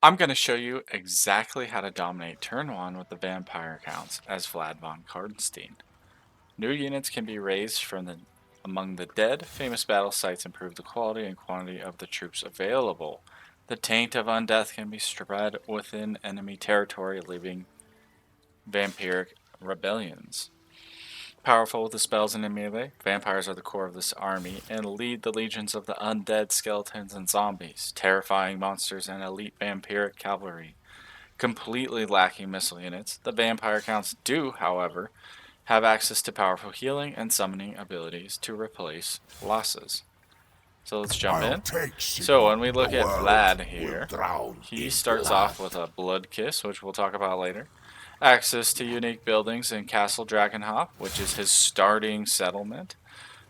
I'm going to show you exactly how to dominate turn 1 with the vampire counts as Vlad von Carstein. New units can be raised from among the dead. Famous battle sites improve the quality and quantity of the troops available. The taint of undeath can be spread within enemy territory, leaving vampiric rebellions. Powerful with the spells and in melee, vampires are the core of this army and lead the legions of the undead, skeletons, and zombies, terrifying monsters, and elite vampiric cavalry. Completely lacking missile units, the vampire counts do, however, have access to powerful healing and summoning abilities to replace losses. So let's jump in. So when we look at Vlad here, he starts off with a Blood Kiss, which we'll talk about later. Access to unique buildings in Castle Drakenhof, which is his starting settlement.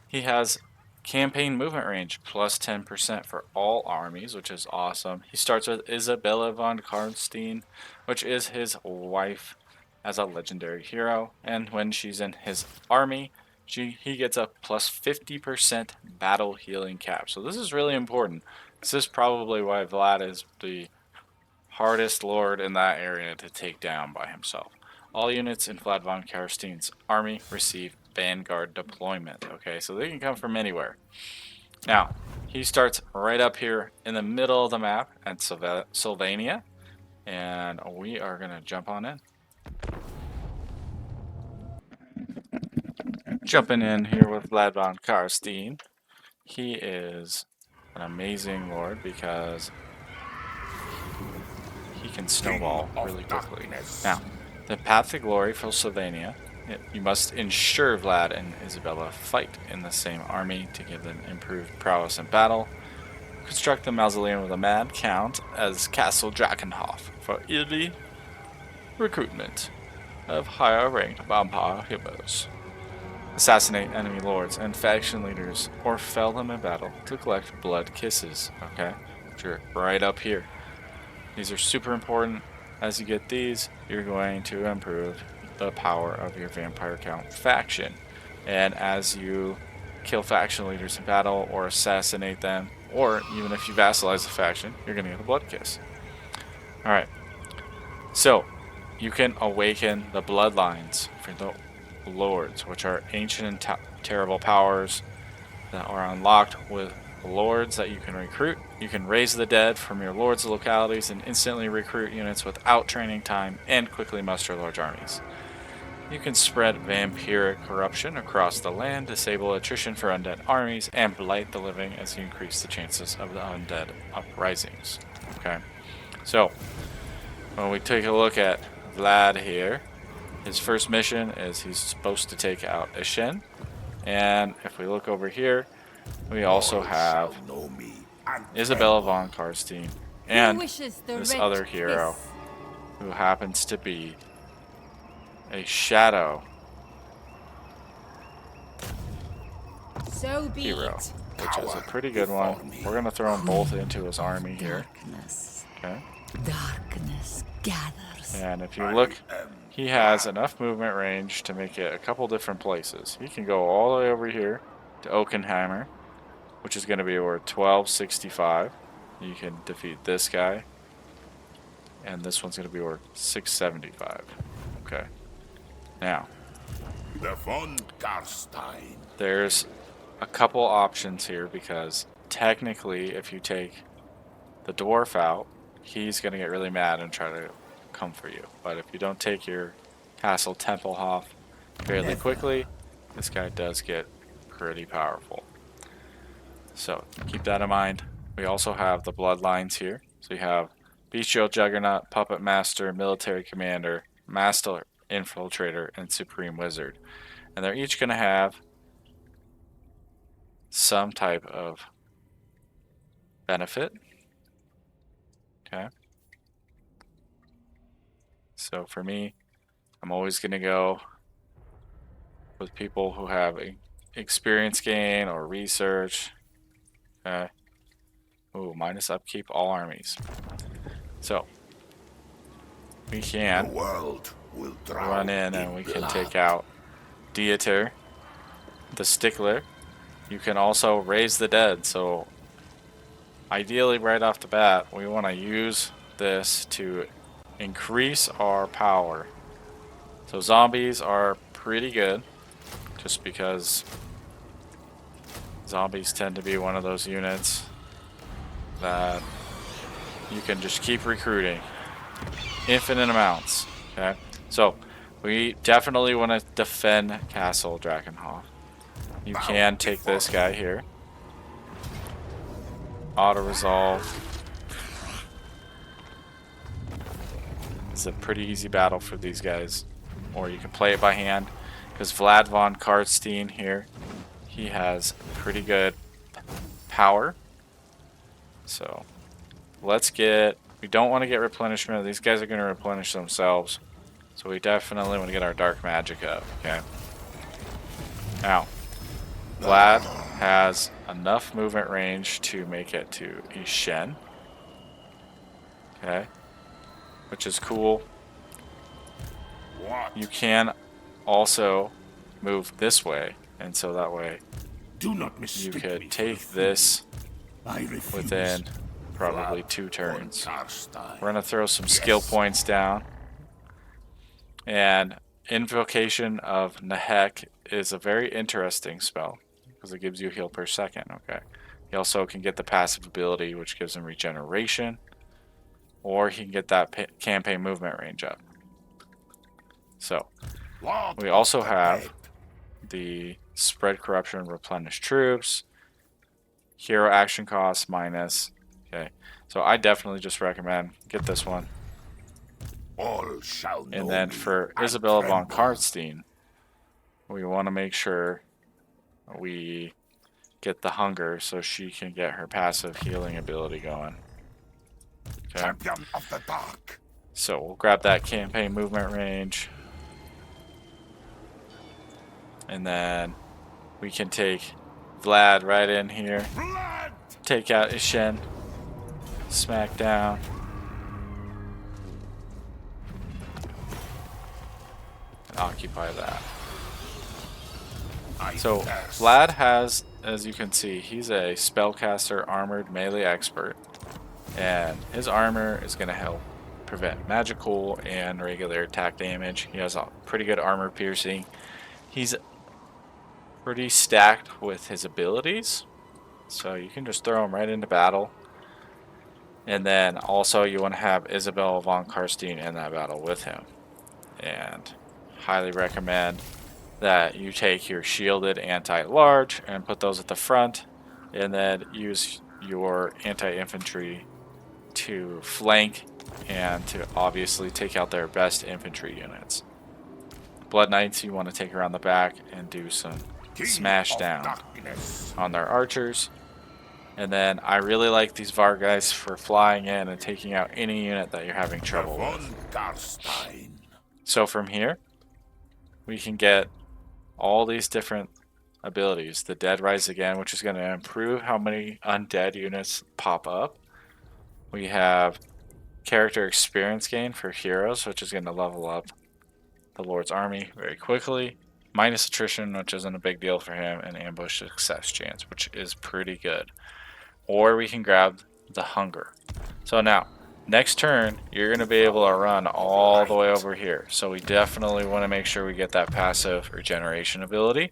He has campaign movement range plus 10% for all armies, which is awesome. He starts with Isabella von Carstein, which is his wife as a legendary hero, and when she's in his army, he gets a plus 50% battle healing cap. So this is really important. This is probably why Vlad is the hardest lord in that area to take down by himself. All units in Vlad von Carstein's army receive Vanguard deployment. Okay, so they can come from anywhere. Now, he starts right up here in the middle of the map at Sylvania, and we are going to jump on in. Jumping in here with Vlad von Carstein. He is an amazing lord because he can snowball really quickly. Now, the path to glory for Sylvania, you must ensure Vlad and Isabella fight in the same army to give them improved prowess in battle. Construct the mausoleum with a mad count as Castle Drakenhof for early recruitment of higher ranked vampire heroes. Assassinate enemy lords and faction leaders or fell them in battle to collect blood kisses, okay? Which are right up here. These are super important. As you get these, you're going to improve the power of your vampire count faction. And as you kill faction leaders in battle or assassinate them, or even if you vassalize a faction, you're going to get a blood kiss. Alright, so you can awaken the bloodlines for the lords, which are ancient and terrible powers that are unlocked with lords that you can recruit. You can raise the dead from your lords' localities and instantly recruit units without training time and quickly muster large armies. You can spread vampiric corruption across the land, disable attrition for undead armies, and blight the living as you increase the chances of the undead uprisings. Okay, so when we take a look at Vlad here, his first mission is he's supposed to take out Ashen, and if we look over here, we also have Isabella von Carstein and this other hero who happens to be a shadow hero, which is a pretty good one. We're going to throw them both into his army here. Okay. Darkness gathers. And if you look, he has enough movement range to make it a couple different places. He can go all the way over here to Oakenhammer, which is going to be over 1265. You can defeat this guy, and this one's going to be over 675. Okay. Now, there's a couple options here because technically, if you take the dwarf out, he's going to get really mad and try to come for you. But if you don't take your Castle Tempelhof fairly quickly, this guy does get pretty powerful. So keep that in mind. We also have the bloodlines here. So you have Bestial Juggernaut, Puppet Master, Military Commander, Master Infiltrator, and Supreme Wizard. And they're each going to have some type of benefit. Okay. So for me, I'm always going to go with people who have experience gain or research. Okay. Ooh, minus upkeep all armies. So we can run in and we can take out Dieter, the Stickler. You can also raise the dead. So ideally, right off the bat, we want to use this to increase our power. So zombies are pretty good, just because zombies tend to be one of those units that you can just keep recruiting infinite amounts. Okay, so we definitely want to defend Castle Drakenhof. You can take this guy here, auto resolve. It's a pretty easy battle for these guys, or you can play it by hand, because Vlad von Carstein here, he has pretty good power. So let's get, we don't want to get replenishment. These guys are going to replenish themselves, so we definitely want to get our dark magic up. Okay, now Vlad has enough movement range to make it to Ishen. Okay, which is cool. You can also move this way, and so that way you could take this within probably 2 turns. We're going to throw some skill points down. And Invocation of Nehek is a very interesting spell, because it gives you heal per second. Okay. He also can get the passive ability, which gives him regeneration, or he can get that campaign movement range up. So we also have the spread corruption, replenish troops, hero action cost minus. Okay, so I definitely just recommend get this one. And then for Isabella von Carstein, we want to make sure we get the hunger so she can get her passive healing ability going. Okay. So we'll grab that campaign movement range. And then we can take Vlad right in here. Take out Ishen. Smack down. And occupy that. So Vlad has, as you can see, he's a spellcaster armored melee expert. And his armor is going to help prevent magical and regular attack damage. He has a pretty good armor piercing. He's pretty stacked with his abilities, so you can just throw him right into battle. And then also you want to have Isabella von Carstein in that battle with him, and highly recommend that you take your shielded anti-large and put those at the front, and then use your anti-infantry to flank and to obviously take out their best infantry units. Blood Knights you want to take around the back and do some smash down on their archers. And then I really like these Var guys for flying in and taking out any unit that you're having trouble with. So from here we can get all these different abilities. The Dead Rise Again, which is going to improve how many undead units pop up. We have character experience gain for heroes, which is going to level up the Lord's army very quickly. Minus attrition, which isn't a big deal for him, and ambush success chance, which is pretty good. Or we can grab the hunger. So now, next turn, you're going to be able to run all the way over here. So we definitely want to make sure we get that passive regeneration ability.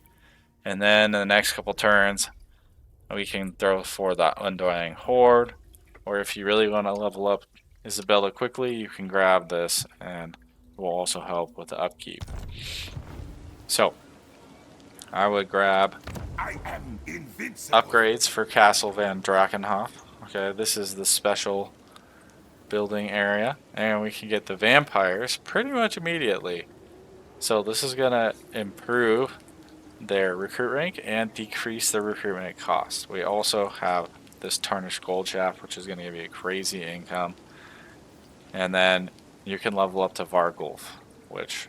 And then in the next couple turns, we can throw for the Undying Horde. Or if you really want to level up Isabella quickly, you can grab this, and it will also help with the upkeep. So, I would grab upgrades for Castle Van Drakenhof. Okay, this is the special building area, and we can get the vampires pretty much immediately. So this is going to improve their recruit rank and decrease the recruitment cost. We also have this Tarnished Gold Shaft, which is going to give you a crazy income. And then you can level up to Vargulf, which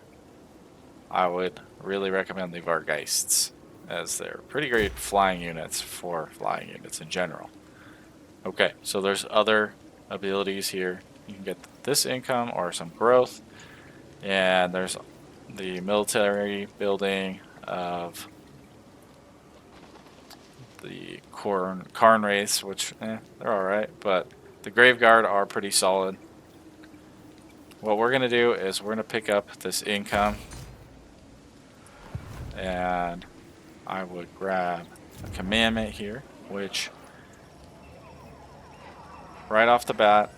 I would really recommend the Vargeists, as they're pretty great flying units for flying units in general. Okay, so there's other abilities here. You can get this income or some growth, and there's the military building of the Karn race, which they're alright, but the Grave Guard are pretty solid. what we're going to do is we're going to pick up this income, and I would grab a commandment here, which right off the bat,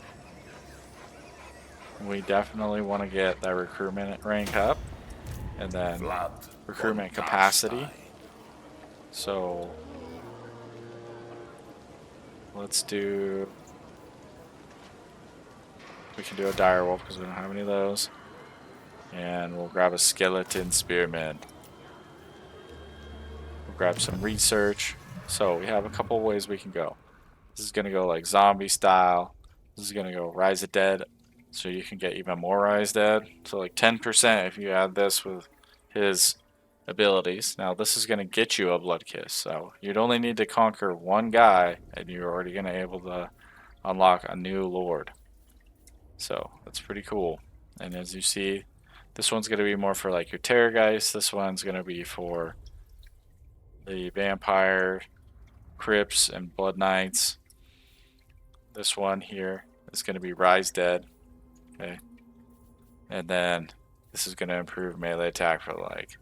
we definitely want to get that recruitment rank up, and then Vlad recruitment von capacity. Carstein. So let's do, we can do a dire wolf because we don't have any of those, and we'll grab a skeleton spearman. We'll grab some research. So we have a couple of ways we can go. This is going to go like zombie style. This is going to go rise of dead, so you can get even more rise dead. So like 10% if you add this with his abilities. Now this is going to get you a blood kiss, so you'd only need to conquer one guy and you're already going to able to unlock a new lord. So that's pretty cool. And as you see, this one's going to be more for like your terrorgeist. This one's going to be for the vampire, crypts, and blood knights. This one here is going to be rise dead. Okay, and then this is going to improve melee attack for like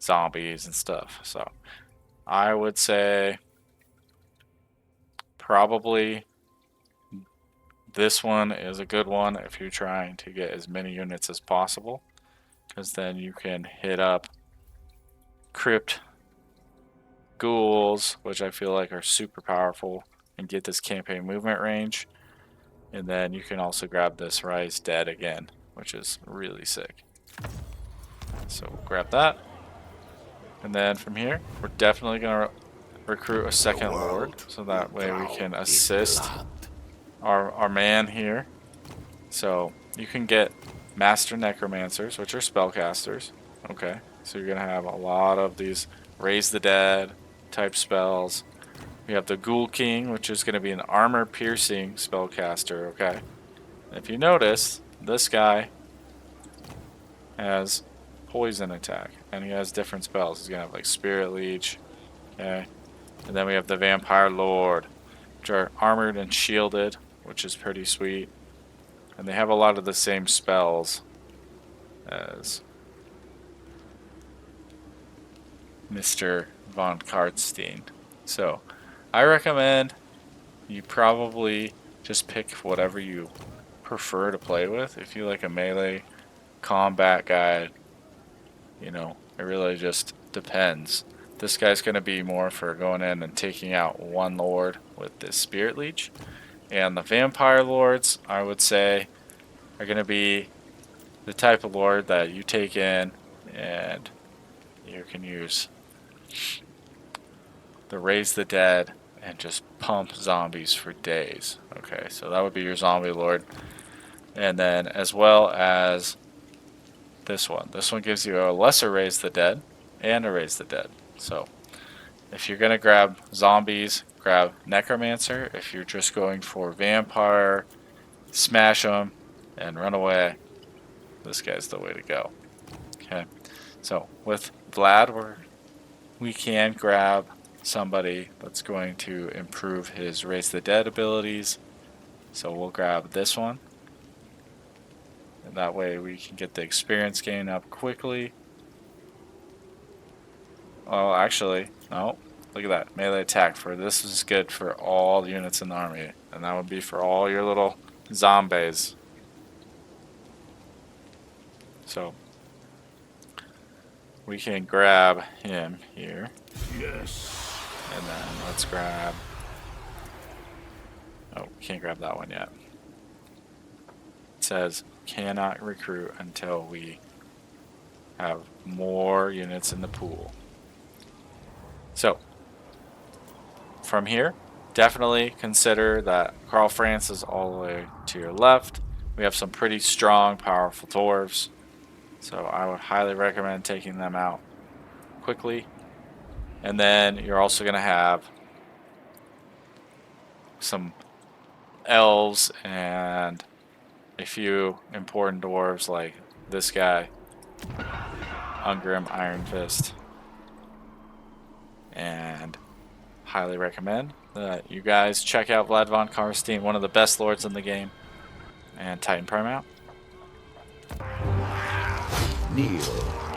zombies and stuff. So I would say probably this one is a good one if you're trying to get as many units as possible, because then you can hit up crypt ghouls, which I feel like are super powerful, and get this campaign movement range. And then you can also grab this rise dead again, which is really sick. So we'll grab that. And then from here, we're definitely going to recruit a second lord, so that way we can assist our man here. So you can get master necromancers, which are spellcasters. Okay, so you're going to have a lot of these raise the dead type spells. We have the Ghoul King, which is going to be an armor piercing spellcaster. Okay, if you notice, this guy has poison attack, and he has different spells. He's going to have like Spirit Leech. Okay, and then we have the Vampire Lord, which are armored and shielded, which is pretty sweet. And they have a lot of the same spells as Mr. von Carstein. So I recommend you probably just pick whatever you prefer to play with. If you like a melee combat guide, you know, it really just depends. This guy's going to be more for going in and taking out one lord with this Spirit Leech. And the Vampire Lords, I would say, are going to be the type of lord that you take in and you can use the Raise the Dead and just pump zombies for days. Okay, so that would be your zombie lord. And then as well as this one. This one gives you a lesser Raise the Dead and a Raise the Dead. So if you're going to grab zombies, grab Necromancer. If you're just going for Vampire, smash them and run away, this guy's the way to go. Okay, so with Vlad, we can grab somebody that's going to improve his Raise the Dead abilities. So we'll grab this one. And that way we can get the experience gain up quickly. Oh, actually, no. Look at that. Melee attack for this is good for all the units in the army. And that would be for all your little zombies. So we can grab him here. Yes. And then let's grab... Oh, we can't grab that one yet. It says cannot recruit until we have more units in the pool. So from here, definitely consider that Karl Franz is all the way to your left. We have some pretty strong, powerful dwarves. So I would highly recommend taking them out quickly. And then you're also going to have some elves and a few important dwarves like this guy, Ungrim Iron Fist. And highly recommend that you guys check out Vlad von Carstein, one of the best lords in the game. And Titan Prime out. kneel